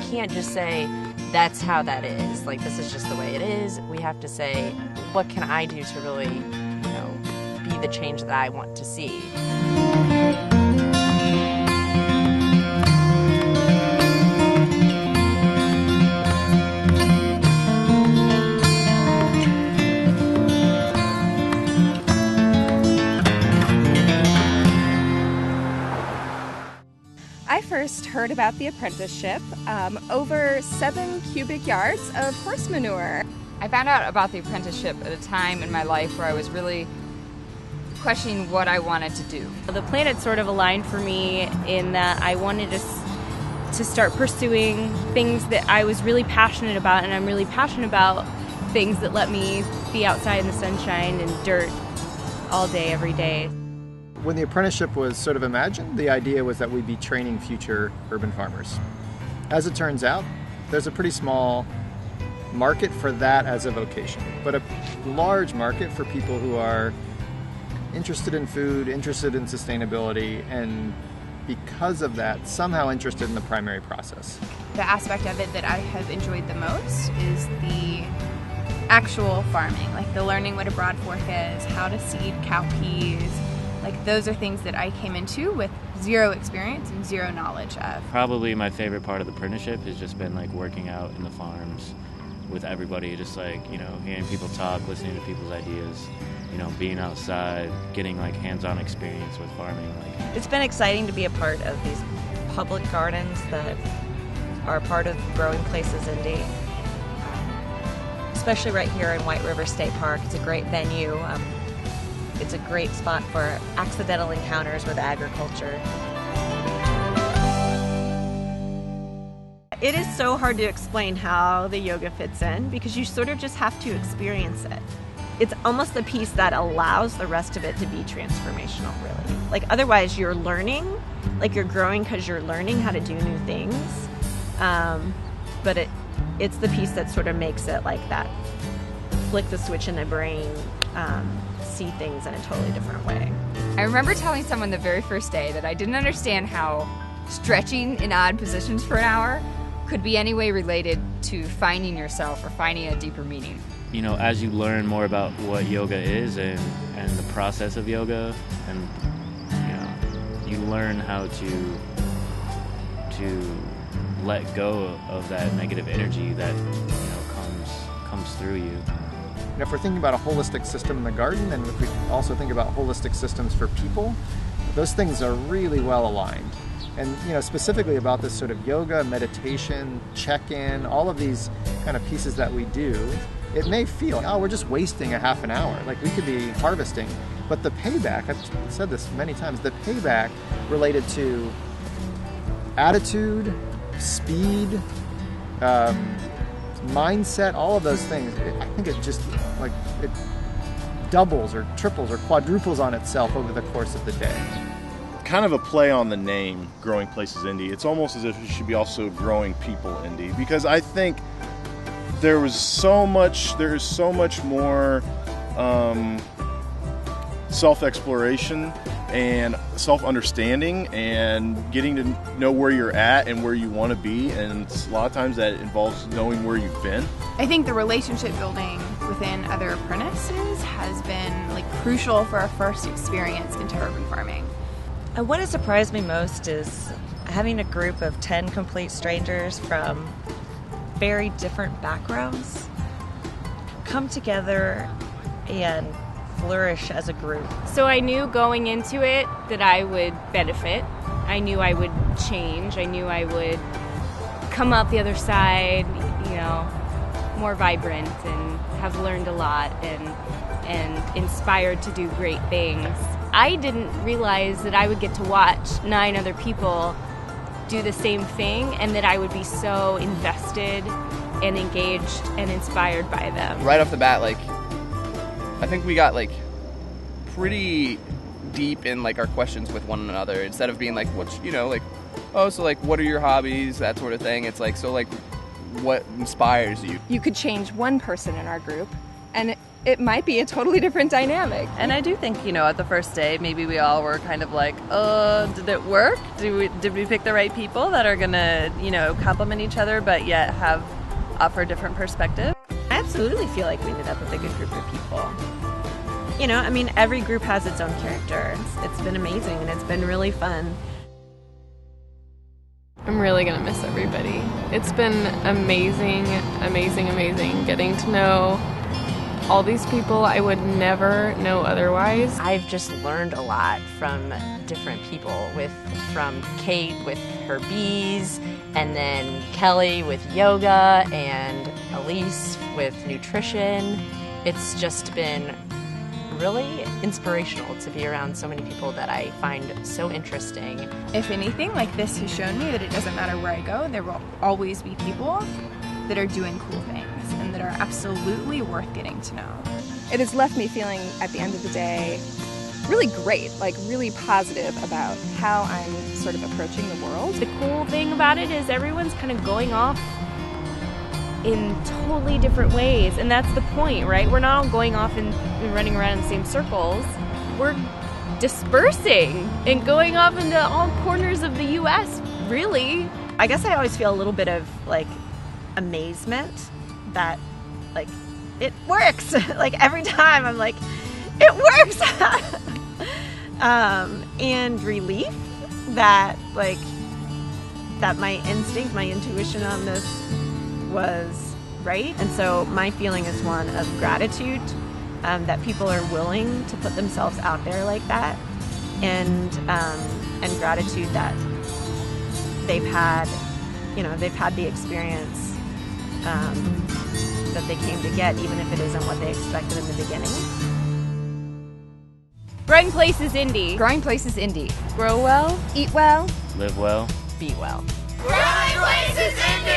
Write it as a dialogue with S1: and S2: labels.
S1: can't just say, that's how that is. Like, this is just the way it is. We have to say, what can I do to really, be the change that I want to see?
S2: I first heard about the apprenticeship over 7 cubic yards of horse manure.
S3: I found out about the apprenticeship at a time in my life where I was really questioning what I wanted to do.
S1: The planet sort of aligned for me in that I wanted to start pursuing things that I was really passionate about, and I'm really passionate about things that let me be outside in the sunshine and dirt all day, every day.
S4: When the apprenticeship was sort of imagined, the idea was that we'd be training future urban farmers. As it turns out, there's a pretty small market for that as a vocation, but a large market for people who are interested in food, interested in sustainability, and because of that, somehow interested in the primary process.
S5: The aspect of it that I have enjoyed the most is the actual farming, like the learning what a broadfork is, how to seed cowpeas. Like, those are things that I came into with zero experience and zero knowledge of.
S6: Probably my favorite part of the apprenticeship has just been like working out in the farms with everybody, just like, hearing people talk, listening to people's ideas, being outside, getting like hands-on experience with farming.
S7: It's been exciting to be a part of these public gardens that are part of Growing Places Indy. Especially right here in White River State Park. It's a great venue. It's a great spot for accidental encounters with agriculture.
S8: It is so hard to explain how the yoga fits in because you sort of just have to experience it. It's almost the piece that allows the rest of it to be transformational, really. Like, otherwise you're learning, like you're growing because you're learning how to do new things. But it's the piece that sort of makes it like that flick the switch in the brain, see things in a totally different way.
S3: I remember telling someone the very first day that I didn't understand how stretching in odd positions for an hour could be any way related to finding yourself or finding a deeper meaning.
S6: As you learn more about what yoga is and the process of yoga, and you learn how to let go of that negative energy that comes through you.
S4: And if we're thinking about a holistic system in the garden, and if we also think about holistic systems for people, those things are really well aligned. And specifically about this sort of yoga, meditation, check-in, all of these kind of pieces that we do, it may feel, we're just wasting a half an hour. Like, we could be harvesting. But the payback, I've said this many times, the payback related to attitude, speed, mindset, all of those things, I think it just, it doubles or triples or quadruples on itself over the course of the day.
S9: Kind of a play on the name, Growing Places Indy. It's almost as if it should be also Growing People Indy, because I think there is so much more self-exploration and self-understanding and getting to know where you're at and where you want to be, and a lot of times that involves knowing where you've been.
S5: I think the relationship building within other apprentices has been crucial for our first experience into urban farming.
S7: And what has surprised me most is having a group of 10 complete strangers from very different backgrounds come together and flourish as a group.
S2: So I knew going into it that I would benefit. I knew I would change. I knew I would come out the other side, more vibrant, and have learned a lot and inspired to do great things. I didn't realize that I would get to watch 9 other people do the same thing, and that I would be so invested and engaged and inspired by them.
S10: Right off the bat, I think we got pretty deep in our questions with one another. Instead of being what's what are your hobbies, that sort of thing. It's what inspires you.
S2: You could change one person in our group,
S11: and it might be a totally different dynamic.
S12: And I do think, at the first day, maybe we all were kind of like, did it work? Did we pick the right people that are going to, complement each other, but yet offer different perspectives?
S8: I absolutely feel like we ended up with a good group of people. Every group has its own character. It's been amazing, and it's been really fun.
S13: I'm really going to miss everybody. It's been amazing getting to know all these people I would never know otherwise.
S14: I've just learned a lot from different people, from Kate with her bees, and then Kelly with yoga, and Elise with nutrition. It's just been really inspirational to be around so many people that I find so interesting.
S5: If anything, like this has shown me that it doesn't matter where I go, there will always be people that are doing cool things and that are absolutely worth getting to know.
S11: It has left me feeling, at the end of the day, really great, like really positive about how I'm sort of approaching the world.
S2: The cool thing about it is everyone's kind of going off in totally different ways, and that's the point, right? We're not all going off and running around in the same circles. We're dispersing and going off into all corners of the U.S., really.
S8: I guess I always feel a little bit of, amazement that, it works. Every time I'm like, it works! And relief that, that my instinct, my intuition on this was right. And so my feeling is one of gratitude that people are willing to put themselves out there like that, and gratitude that they've had the experience that they came to get, even if it isn't what they expected in the beginning.
S2: Growing Places Indy.
S3: Growing Places Indy.
S11: Grow well, eat well,
S6: Live well.
S14: Be well.
S15: Growing Places Indy!